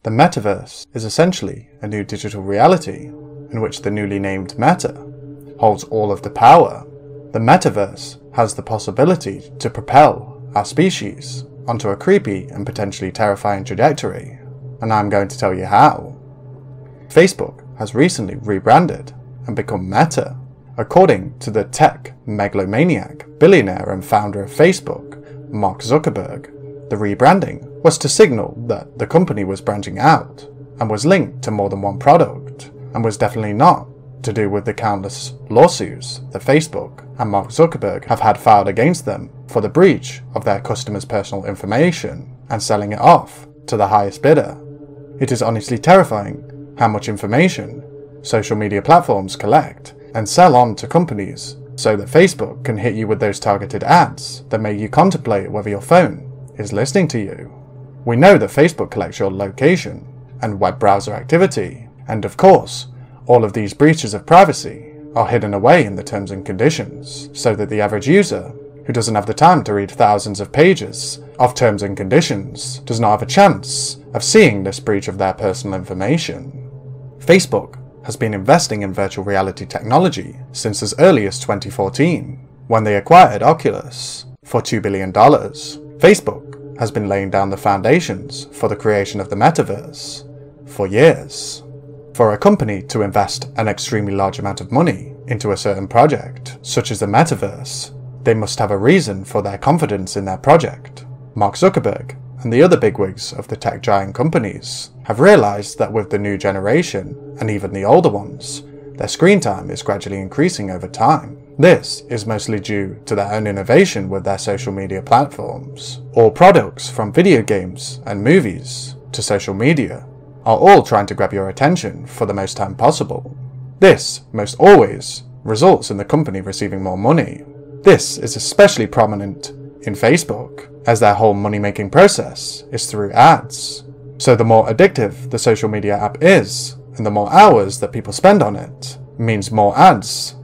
The Metaverse is essentially a new digital reality in which the newly named Meta holds all of the power. The Metaverse has the possibility to propel our species onto a creepy and potentially terrifying trajectory, and I'm going to tell you how. Facebook has recently rebranded and become Meta. According to the tech megalomaniac, billionaire and founder of Facebook, Mark Zuckerberg, the rebranding was to signal that the company was branching out and was linked to more than one product, and was definitely not to do with the countless lawsuits that Facebook and Mark Zuckerberg have had filed against them for the breach of their customers' personal information and selling it off to the highest bidder. It is honestly terrifying how much information social media platforms collect and sell on to companies so that Facebook can hit you with those targeted ads that make you contemplate whether your phone is listening to you. We know that Facebook collects your location and web browser activity, and of course, all of these breaches of privacy are hidden away in the terms and conditions, so that the average user, who doesn't have the time to read thousands of pages of terms and conditions, does not have a chance of seeing this breach of their personal information. Facebook has been investing in virtual reality technology since as early as 2014, when they acquired Oculus for $2 billion. Facebook has been laying down the foundations for the creation of the Metaverse for years. For a company to invest an extremely large amount of money into a certain project, such as the Metaverse, they must have a reason for their confidence in their project. Mark Zuckerberg and the other bigwigs of the tech giant companies have realized that with the new generation, and even the older ones, their screen time is gradually increasing over time. This is mostly due to their own innovation with their social media platforms. All products from video games and movies to social media are all trying to grab your attention for the most time possible. This most always results in the company receiving more money. This is especially prominent in Facebook, as their whole money-making process is through ads. So the more addictive the social media app is, and the more hours that people spend on it, means more ads,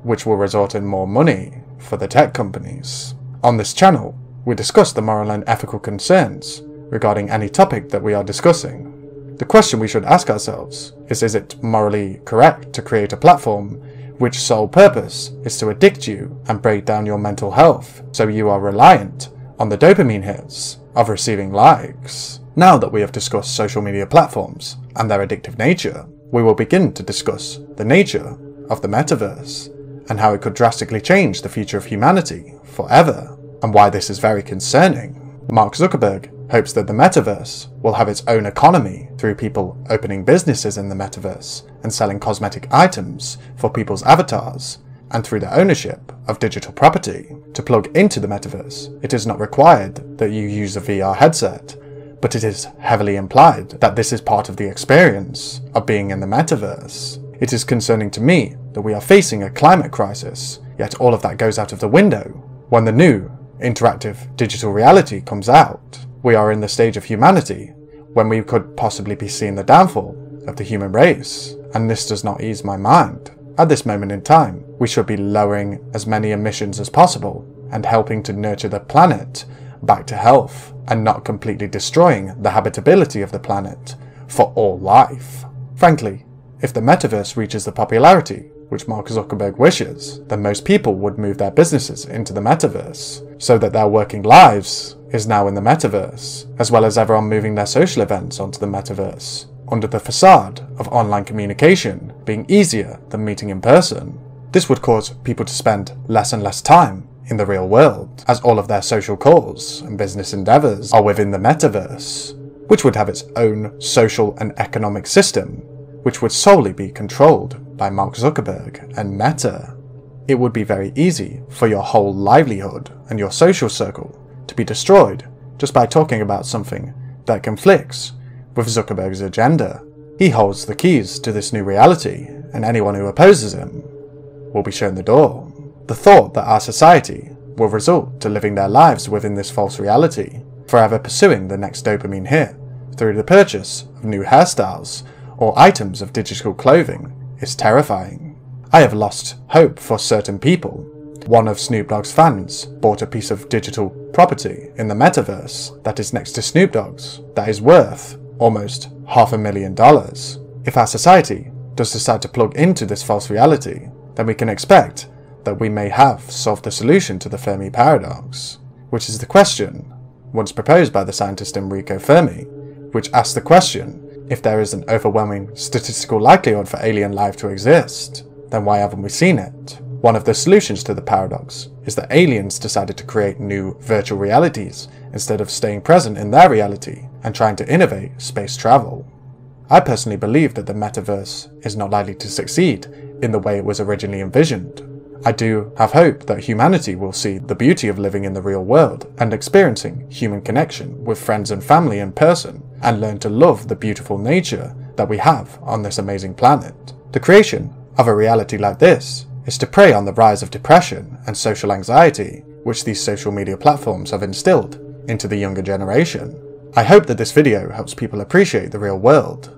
which will result in more money for the tech companies. On this channel, we discuss the moral and ethical concerns regarding any topic that we are discussing. The question we should ask ourselves is it morally correct to create a platform which sole purpose is to addict you and break down your mental health, so you are reliant on the dopamine hits of receiving likes? Now that we have discussed social media platforms and their addictive nature, we will begin to discuss the nature of the Metaverse and how it could drastically change the future of humanity forever, and why this is very concerning. Mark Zuckerberg hopes that the Metaverse will have its own economy through people opening businesses in the Metaverse and selling cosmetic items for people's avatars, and through the ownership of digital property. To plug into the Metaverse, it is not required that you use a VR headset, but it is heavily implied that this is part of the experience of being in the Metaverse. It is concerning to me that we are facing a climate crisis, yet all of that goes out of the window when the new interactive digital reality comes out. We are in the stage of humanity when we could possibly be seeing the downfall of the human race, and this does not ease my mind. At this moment in time, we should be lowering as many emissions as possible and helping to nurture the planet back to health, and not completely destroying the habitability of the planet for all life. Frankly, if the Metaverse reaches the popularity which Mark Zuckerberg wishes, then most people would move their businesses into the Metaverse, so that their working lives is now in the Metaverse, as well as everyone moving their social events onto the Metaverse, under the facade of online communication being easier than meeting in person. This would cause people to spend less and less time in the real world, as all of their social calls and business endeavors are within the Metaverse, which would have its own social and economic system, which would solely be controlled by Mark Zuckerberg and Meta. It would be very easy for your whole livelihood and your social circle to be destroyed just by talking about something that conflicts with Zuckerberg's agenda. He holds the keys to this new reality, and anyone who opposes him will be shown the door. The thought that our society will resort to living their lives within this false reality, forever pursuing the next dopamine hit through the purchase of new hairstyles or items of digital clothing, is terrifying. I have lost hope for certain people. One of Snoop Dogg's fans bought a piece of digital property in the Metaverse that is next to Snoop Dogg's that is worth almost $500,000. If our society does decide to plug into this false reality, then we can expect that we may have solved the solution to the Fermi paradox, which is the question once proposed by the scientist Enrico Fermi, which asks the question, if there is an overwhelming statistical likelihood for alien life to exist, then why haven't we seen it? One of the solutions to the paradox is that aliens decided to create new virtual realities instead of staying present in their reality and trying to innovate space travel. I personally believe that the metaverse is not likely to succeed in the way it was originally envisioned. I do have hope that humanity will see the beauty of living in the real world and experiencing human connection with friends and family in person, and learn to love the beautiful nature that we have on this amazing planet. The creation of a reality like this is to prey on the rise of depression and social anxiety which these social media platforms have instilled into the younger generation. I hope that this video helps people appreciate the real world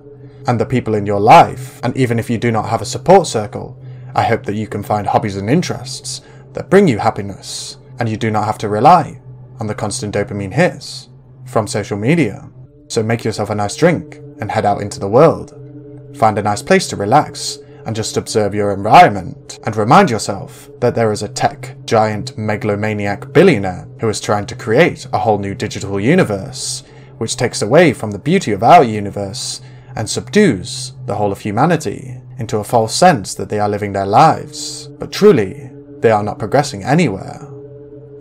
and the people in your life, and even if you do not have a support circle, I hope that you can find hobbies and interests that bring you happiness, and you do not have to rely on the constant dopamine hits from social media. So make yourself a nice drink and head out into the world. Find a nice place to relax and just observe your environment, and remind yourself that there is a tech giant megalomaniac billionaire who is trying to create a whole new digital universe, which takes away from the beauty of our universe and subdues the whole of humanity into a false sense that they are living their lives, but truly, they are not progressing anywhere.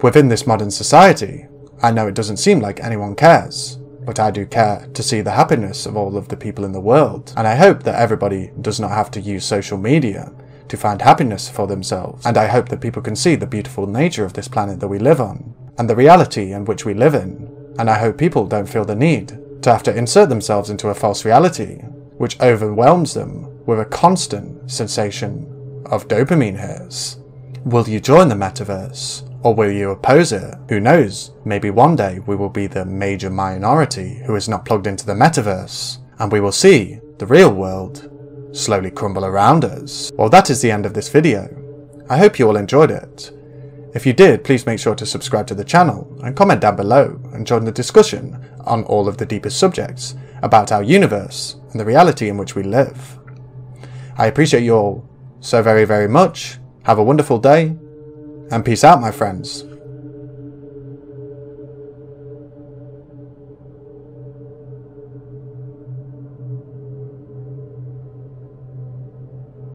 Within this modern society, I know it doesn't seem like anyone cares, but I do care to see the happiness of all of the people in the world, and I hope that everybody does not have to use social media to find happiness for themselves, and I hope that people can see the beautiful nature of this planet that we live on, and the reality in which we live in, and I hope people don't feel the need to have to insert themselves into a false reality, which overwhelms them with a constant sensation of dopamine hits. Will you join the metaverse? Or will you oppose it? Who knows, maybe one day we will be the major minority who is not plugged into the metaverse, and we will see the real world slowly crumble around us. Well, that is the end of this video. I hope you all enjoyed it. If you did, please make sure to subscribe to the channel and comment down below and join the discussion on all of the deepest subjects about our universe and the reality in which we live. I appreciate you all so very, very much. Have a wonderful day, and peace out, my friends.